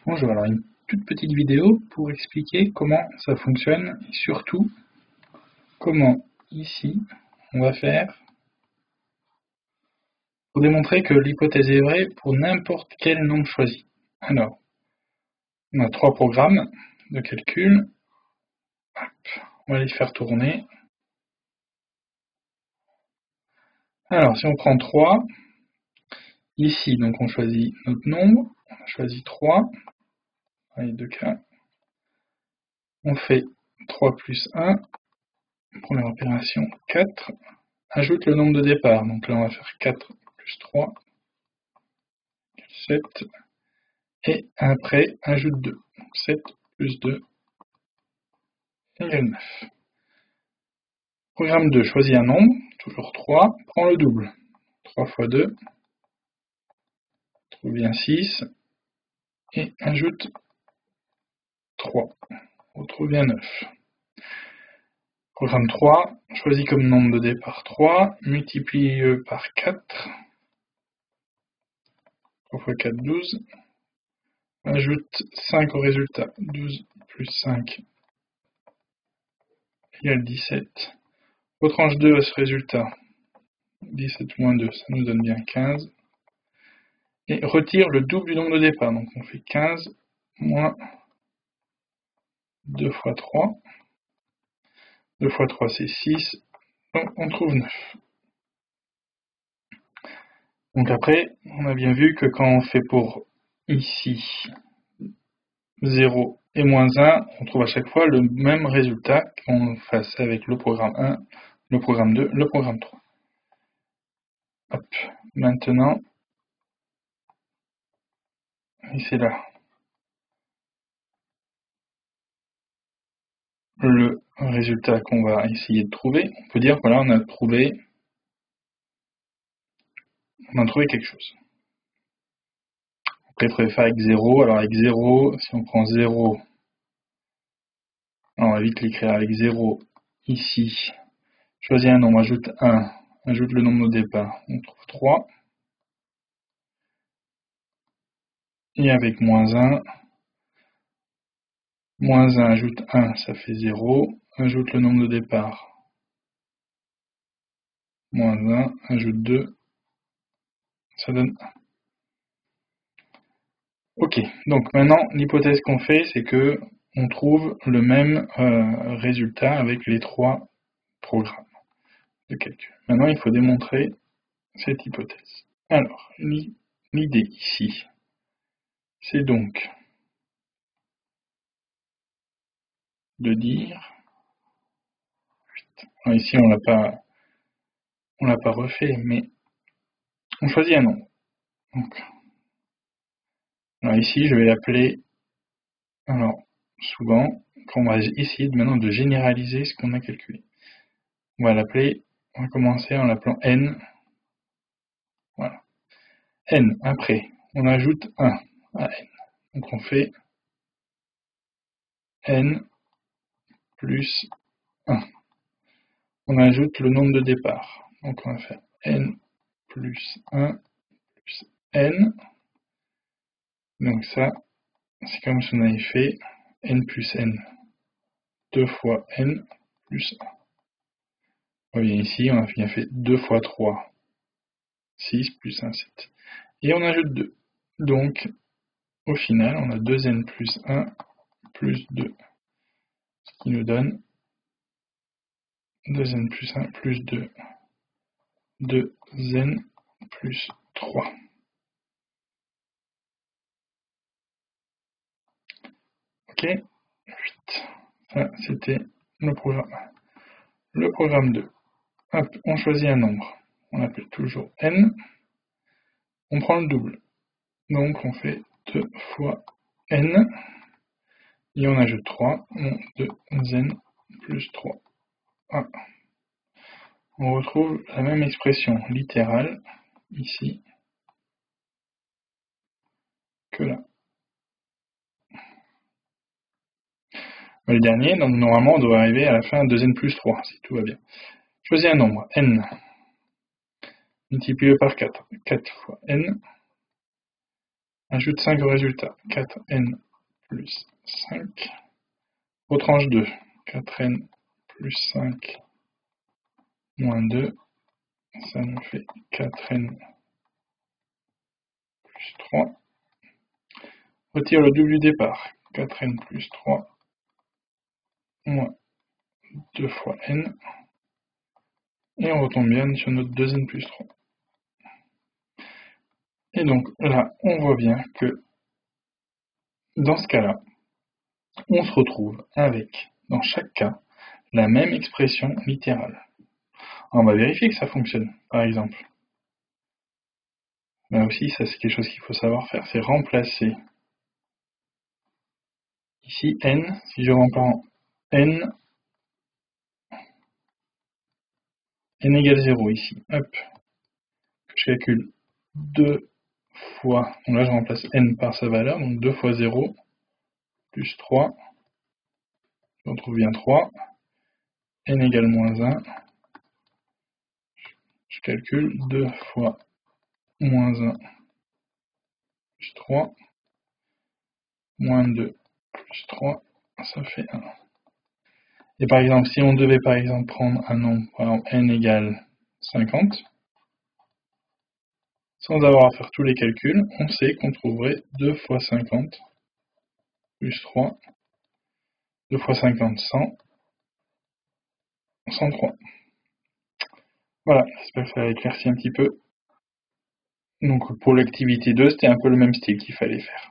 Bonjour, alors une toute petite vidéo pour expliquer comment ça fonctionne et surtout comment ici on va faire pour démontrer que l'hypothèse est vraie pour n'importe quel nombre choisi. Alors, on a trois programmes de calcul. Hop, on va les faire tourner. Alors, si on prend 3, ici, donc on choisit notre nombre, on a choisi 3, dans les deux cas. On fait 3 plus 1, première opération, 4, ajoute le nombre de départ, donc là on va faire 4 plus 3, 7, et après ajoute 2, donc 7 plus 2 égale 9. Programme 2, choisis un nombre, toujours 3, prends le double, 3 fois 2, trouve bien 6, et ajoute 3, retrouve bien 9. Programme 3, choisis comme nombre de départ 3, multiplie-le par 4, 3 fois 4, 12, ajoute 5 au résultat, 12 plus 5 égale 17. Retranche 2 à ce résultat, 17 moins 2, ça nous donne bien 15. Et retire le double du nombre de départ, donc on fait 15 moins 2 fois 3. 2 fois 3 c'est 6, donc on trouve 9. Donc après, on a bien vu que quand on fait pour ici 0 et moins 1, on trouve à chaque fois le même résultat qu'on fasse avec le programme 1, le programme 2, le programme 3. Hop. Maintenant, et c'est là le résultat qu'on va essayer de trouver. On peut dire voilà, on a trouvé quelque chose. Après, il faudrait faire avec 0. Alors avec 0, si on prend 0, on va vite l'écrire avec 0 ici. Choisis un nombre, ajoute 1, ajoute le nombre au départ, on trouve 3. Et avec moins 1, ajoute 1, ça fait 0, ajoute le nombre de départ. Moins 1, ajoute 2, ça donne 1. Ok, donc maintenant, l'hypothèse qu'on fait, c'est que on trouve le même résultat avec les trois programmes de calcul. Maintenant, il faut démontrer cette hypothèse. Alors, l'idée ici, c'est donc de dire, alors ici on l'a pas refait, mais on choisit un nombre. Donc, alors ici, je vais l'appeler, alors souvent, on va essayer maintenant de généraliser ce qu'on a calculé. On va commencer en l'appelant n. Voilà. N, après, on ajoute 1 à n. Donc on fait n plus 1. On ajoute le nombre de départ. Donc on va faire n plus 1 plus n. Donc ça, c'est comme si on avait fait n plus n. 2 fois n plus 1. On revient ici, on a bien fait 2 fois 3, 6 plus 1, 7. Et on ajoute 2. Donc, au final, on a 2n plus 1 plus 2. Ce qui nous donne 2n plus 1 plus 2. 2n plus 3. Ok, 8. Ça, c'était le programme 1. Le programme 2. Hop, on choisit un nombre. On appelle toujours n. On prend le double. Donc, on fait 2 fois n. Et on ajoute 3. 2n plus 3. 1. On retrouve la même expression littérale ici que là. Le dernier, donc normalement on doit arriver à la fin à 2n plus 3, si tout va bien. Choisis un nombre, n. Multiplie-le par 4. 4 fois n. Ajoute 5 au résultat. 4n plus 5. Retranche 2. 4n plus 5 moins 2. Ça nous fait 4n plus 3. Retire le double du départ. 4n plus 3 moins 2 fois n. Et on retombe bien sur notre 2n plus 3. Et donc là, on voit bien que dans ce cas-là, on se retrouve avec, dans chaque cas, la même expression littérale. On va vérifier que ça fonctionne, par exemple. Là aussi, ça c'est quelque chose qu'il faut savoir faire, c'est remplacer ici n, si je remplace en n égale 0 ici, hop, que je calcule 2 fois, donc là je remplace n par sa valeur, donc 2 fois 0, plus 3, je retrouve bien 3, n égale moins 1, je calcule 2 fois moins 1 plus 3, moins 2 plus 3, ça fait 1. Et par exemple, si on devait par exemple prendre un nombre, par exemple n égale 50, sans avoir à faire tous les calculs, on sait qu'on trouverait 2 fois 50 plus 3, 2 fois 50, 100, 103. Voilà, j'espère que ça a éclairci un petit peu. Donc pour l'activité 2, c'était un peu le même style qu'il fallait faire.